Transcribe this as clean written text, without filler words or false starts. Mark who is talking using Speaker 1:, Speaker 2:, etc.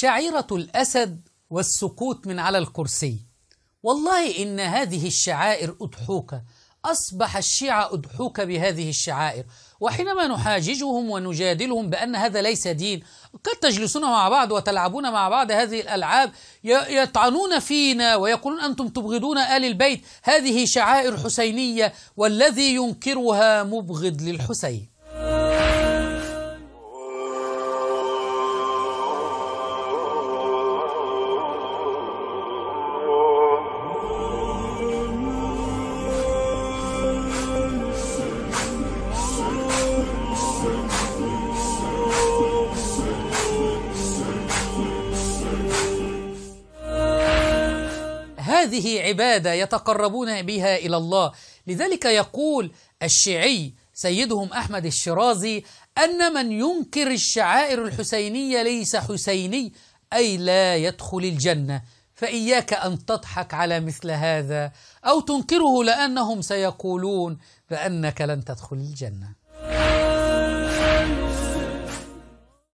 Speaker 1: شعيرة الأسد والسكوت من على الكرسي. والله إن هذه الشعائر أضحوكة، أصبح الشيعة أضحوكة بهذه الشعائر، وحينما نحاججهم ونجادلهم بأن هذا ليس دين، قد تجلسون مع بعض وتلعبون مع بعض هذه الألعاب، يطعنون فينا ويقولون أنتم تبغضون آل البيت، هذه شعائر حسينية والذي ينكرها مبغض للحسين. هذه عبادة يتقربون بها إلى الله. لذلك يقول الشيعي سيدهم أحمد الشيرازي أن من ينكر الشعائر الحسينية ليس حسيني، أي لا يدخل الجنة. فإياك أن تضحك على مثل هذا أو تنكره، لأنهم سيقولون بأنك لن تدخل الجنة.